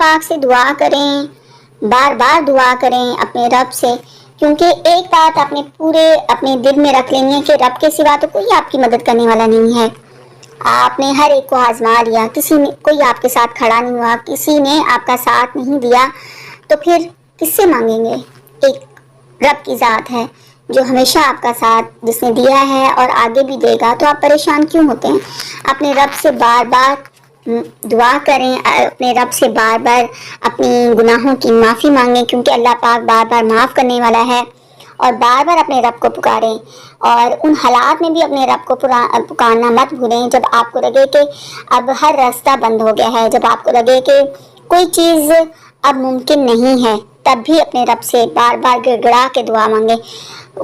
پاک سے دعا کریں، بار بار دعا کریں اپنے رب سے، کیونکہ ایک بات آپ نے پورے اپنے دل میں رکھ لینی ہے کہ رب کے سوا تو کوئی آپ کی مدد کرنے والا نہیں ہے۔ آپ نے ہر ایک کو آزما لیا، کوئی آپ کے ساتھ کھڑا نہیں ہوا، کسی نے آپ کا ساتھ نہیں دیا، تو پھر کس سے مانگیں گے؟ ایک رب کی ذات ہے جو ہمیشہ آپ کا ساتھ جس نے دیا ہے اور آگے بھی دے گا، تو آپ پریشان کیوں ہوتے ہیں؟ اپنے رب سے بار بار دعا کریں، اپنے رب سے بار بار اپنی گناہوں کی معافی مانگیں، کیونکہ اللہ پاک بار بار معاف کرنے والا ہے، اور بار بار اپنے رب کو پکاریں، اور ان حالات میں بھی اپنے رب کو پکارنا مت بھولیں جب آپ کو لگے کہ اب ہر راستہ بند ہو گیا ہے، جب آپ کو لگے کہ کوئی چیز اب ممکن نہیں ہے، تب بھی اپنے رب سے بار بار گڑ گڑا کے دعا مانگیں،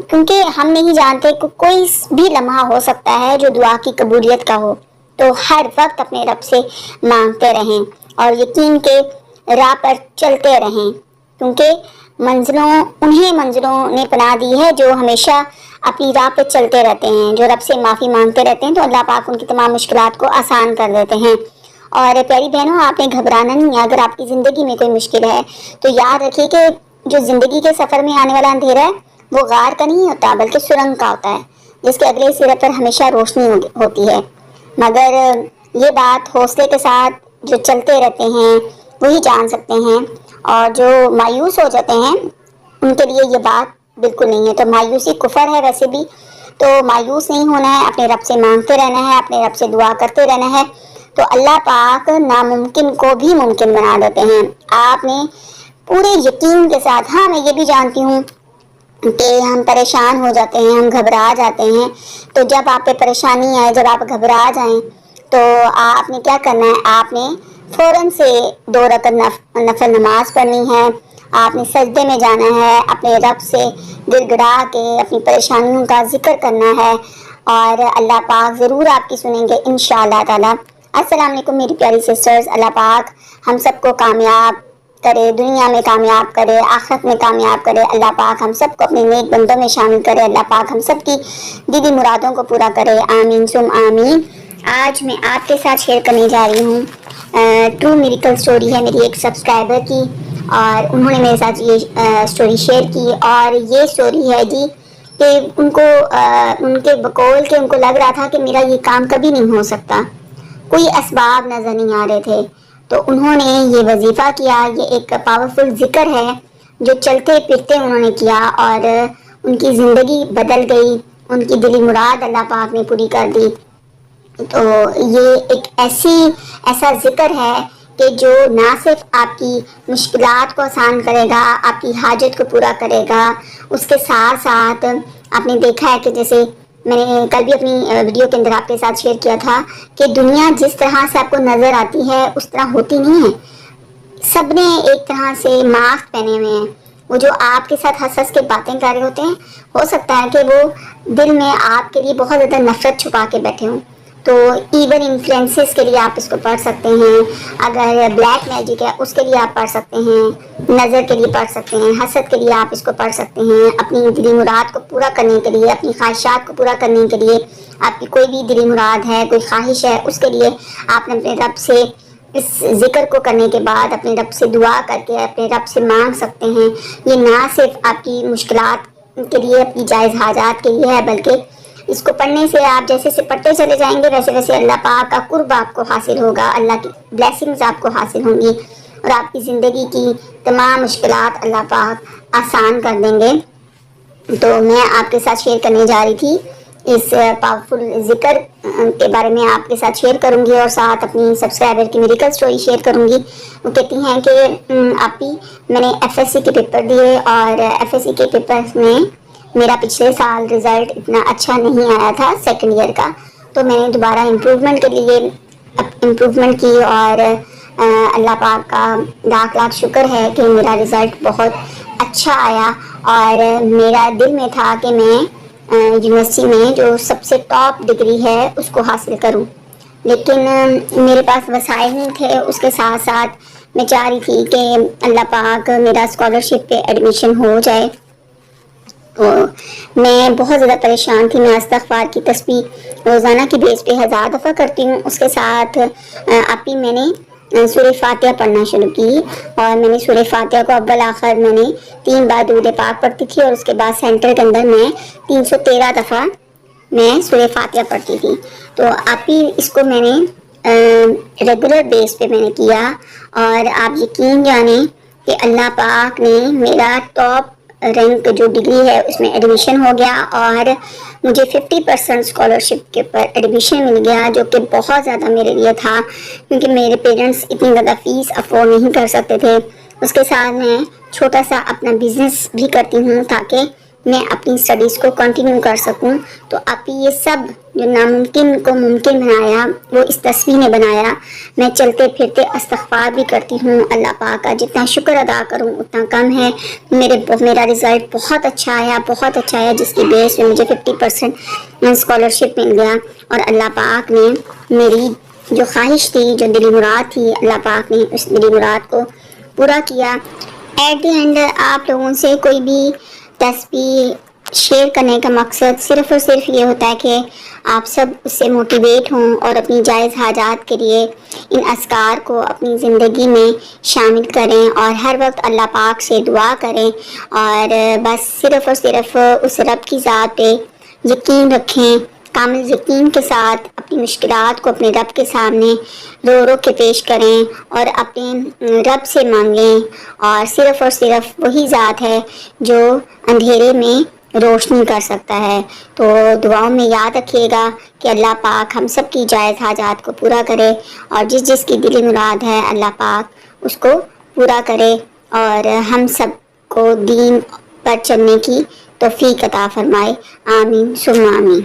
کیونکہ ہم نہیں جانتے کہ کوئی بھی لمحہ ہو سکتا ہے جو دعا کی قبولیت کا ہو، تو ہر وقت اپنے رب سے مانگتے رہیں اور یقین کے راہ پر چلتے رہیں، کیونکہ انہیں منزلوں نے پناہ دی ہے جو ہمیشہ اپنی راہ پہ چلتے رہتے ہیں، جو رب سے معافی مانگتے رہتے ہیں، تو اللہ پاک ان کی تمام مشکلات کو آسان کر دیتے ہیں۔ اور پیاری بہنوں، آپ نے گھبرانا نہیں ہے، اگر آپ کی زندگی میں کوئی مشکل ہے تو یاد رکھیے کہ جو زندگی کے سفر میں آنے والا اندھیرا ہے وہ غار کا نہیں ہوتا بلکہ سرنگ کا ہوتا ہے، جس کے اگلے سرے پر ہمیشہ روشنی ہوتی ہے، مگر یہ بات حوصلے کے ساتھ جو چلتے رہتے ہیں وہی جان سکتے ہیں، اور جو مایوس ہو جاتے ہیں ان کے لیے یہ بات بالکل نہیں ہے۔ تو مایوسی کفر ہے ویسے بھی، تو مایوس نہیں ہونا ہے، اپنے رب سے مانگتے رہنا ہے، اپنے رب سے دعا کرتے رہنا ہے، تو اللہ پاک ناممکن کو بھی ممکن بنا دیتے ہیں۔ آپ نے پورے یقین کے ساتھ، ہاں میں یہ بھی جانتی ہوں کہ ہم پریشان ہو جاتے ہیں، ہم گھبرا جاتے ہیں، تو جب آپ پہ پریشانی آئے، جب آپ گھبرا جائیں تو آپ نے کیا کرنا ہے؟ آپ نے فوراً سے 2 رکعت نفل نماز پڑھنی ہے، آپ نے سجدے میں جانا ہے، اپنے رب سے گڑ گڑا کے اپنی پریشانیوں کا ذکر کرنا ہے، اور اللہ پاک ضرور آپ کی سنیں گے انشاءاللہ تعالی۔ السلام علیکم میری پیاری سسٹرز، اللہ پاک ہم سب کو کامیاب کرے، دنیا میں کامیاب کرے، آخرت میں کامیاب کرے، اللہ پاک ہم سب کو اپنے نیک بندوں میں شامل کرے، اللہ پاک ہم سب کی دلی مرادوں کو پورا کرے، آمین ثم آمین۔ آج میں آپ کے ساتھ شیئر کرنے جا رہی ہوں ٹرو میریکل سٹوری ہے میری ایک سبسکرائبر کی، اور انہوں نے میرے ساتھ یہ سٹوری شیئر کی، اور یہ سٹوری ہے جی کہ ان کے بقول کہ ان کو لگ رہا تھا کہ میرا یہ کام کبھی نہیں ہو سکتا، کوئی اسباب نظر نہیں آ رہے تھے، تو انہوں نے یہ وظیفہ کیا، یہ ایک پاورفل ذکر ہے جو چلتے پھرتے انہوں نے کیا، اور ان کی زندگی بدل گئی، ان کی دلی مراد اللہ پاک نے پوری کر دی۔ تو یہ ایک ایسا ذکر ہے کہ جو نہ صرف آپ کی مشکلات کو آسان کرے گا، آپ کی حاجت کو پورا کرے گا، اس کے ساتھ ساتھ آپ نے دیکھا ہے کہ جیسے میں نے کل بھی اپنی ویڈیو کے اندر آپ کے ساتھ شیئر کیا تھا کہ دنیا جس طرح سے آپ کو نظر آتی ہے اس طرح ہوتی نہیں ہے، سب نے ایک طرح سے ماسک پہنے ہوئے ہیں، وہ جو آپ کے ساتھ ہنس ہنس کے باتیں کر رہے ہوتے ہیں، ہو سکتا ہے کہ وہ دل میں آپ کے لیے بہت زیادہ نفرت چھپا کے بیٹھے ہوں۔ تو ایون انفلوئنسز کے لیے آپ اس کو پڑھ سکتے ہیں، اگر بلیک میجک ہے اس کے لیے آپ پڑھ سکتے ہیں، نظر کے لیے پڑھ سکتے ہیں، حسد کے لیے آپ اس کو پڑھ سکتے ہیں، اپنی دلی مراد کو پورا کرنے کے لیے، اپنی خواہشات کو پورا کرنے کے لیے، آپ کی کوئی بھی دلی مراد ہے، کوئی خواہش ہے، اس کے لیے آپ نے اپنے رب سے اس ذکر کو کرنے کے بعد اپنے رب سے دعا کر کے اپنے رب سے مانگ سکتے ہیں۔ یہ نہ صرف آپ کی مشکلات کے لیے، اپنی جائز حاجات کے لیے ہے، بلکہ اس کو پڑھنے سے آپ جیسے سے پڑھتے چلے جائیں گے ویسے ویسے اللہ پاک کا قرب آپ کو حاصل ہوگا، اللہ کی بلیسنگز آپ کو حاصل ہوں گی، اور آپ کی زندگی کی تمام مشکلات اللہ پاک آسان کر دیں گے۔ تو میں آپ کے ساتھ شیئر کرنے جا رہی تھی اس پاورفل ذکر کے بارے میں آپ کے ساتھ شیئر کروں گی، اور ساتھ اپنی سبسکرائبر کی میریکل سٹوری شیئر کروں گی۔ وہ کہتی ہیں کہ آپ ہی میں نے ایف ایس سی کے پیپر دیے، اور ایف ایس سی کے پیپر میں میرا پچھلے سال رزلٹ اتنا اچھا نہیں آیا تھا سیکنڈ ایئر کا، تو میں نے دوبارہ امپروومنٹ کے لیے امپروومنٹ کی، اور اللہ پاک کا لاکھ لاکھ شکر ہے کہ میرا رزلٹ بہت اچھا آیا، اور میرا دل میں تھا کہ میں یونیورسٹی میں جو سب سے ٹاپ ڈگری ہے اس کو حاصل کروں، لیکن میرے پاس وسائل نہیں تھے۔ اس کے ساتھ ساتھ میں چاہ رہی تھی کہ اللہ پاک میرا اسکالرشپ پہ ایڈمیشن ہو جائے، تو میں بہت زیادہ پریشان تھی۔ میں استغفار کی تسبیح روزانہ کی بیس پہ 1000 دفعہ کرتی ہوں۔ اس کے ساتھ آپ ہی میں نے سورہ فاتحہ پڑھنا شروع کی، اور میں نے سورہ فاتحہ کو اول آخر میں نے 3 بار درود پاک پڑھتی تھی، اور اس کے بعد سینٹر کے اندر میں 313 دفعہ میں سورہ فاتحہ پڑھتی تھی۔ تو آپ ہی اس کو میں نے ریگولر بیس پہ میں نے کیا، اور آپ یقین جانیں کہ اللہ پاک نے میرا ٹاپ رینک جو ڈگری ہے اس میں ایڈمیشن ہو گیا، اور مجھے 50% اسکالرشپ کے اوپر ایڈمیشن مل گیا، جو کہ بہت زیادہ میرے لیے تھا، کیونکہ میرے پیرنٹس اتنی زیادہ فیس افورڈ نہیں کر سکتے تھے۔ اس کے ساتھ میں چھوٹا سا اپنا بزنس بھی کرتی ہوں تاکہ میں اپنی اسٹڈیز کو کنٹینیو کر سکوں۔ تو آپ یہ سب جو ناممکن کو ممکن بنایا وہ اس تصویر نے بنایا۔ میں چلتے پھرتے استغفار بھی کرتی ہوں اللہ پاک کا، جتنا شکر ادا کروں اتنا کم ہے۔ میرا رزلٹ بہت اچھا آیا، جس کی بیس میں مجھے 50% اسکالرشپ مل گیا، اور اللہ پاک نے میری جو خواہش تھی، جو دلی مراد تھی، اللہ پاک نے اس دلی مراد کو پورا کیا۔ ایٹ دی اینڈ آپ لوگوں سے کوئی بھی تسبیح شیئر کرنے کا مقصد صرف اور صرف یہ ہوتا ہے کہ آپ سب اس سے موٹیویٹ ہوں اور اپنی جائز حاجات کے لیے ان اذکار کو اپنی زندگی میں شامل کریں، اور ہر وقت اللہ پاک سے دعا کریں، اور بس صرف اور صرف اس رب کی ذات پہ یقین رکھیں، کامل یقین کے ساتھ اپنی مشکلات کو اپنے رب کے سامنے رو رو کے پیش کریں، اور اپنے رب سے مانگیں، اور صرف وہی ذات ہے جو اندھیرے میں روشنی کر سکتا ہے۔ تو دعاؤں میں یاد رکھیے گا کہ اللہ پاک ہم سب کی جائز حاجات کو پورا کرے، اور جس کی دلی مراد ہے اللہ پاک اس کو پورا کرے، اور ہم سب کو دین پر چلنے کی توفیق عطا فرمائے۔ آمین ثم آمین۔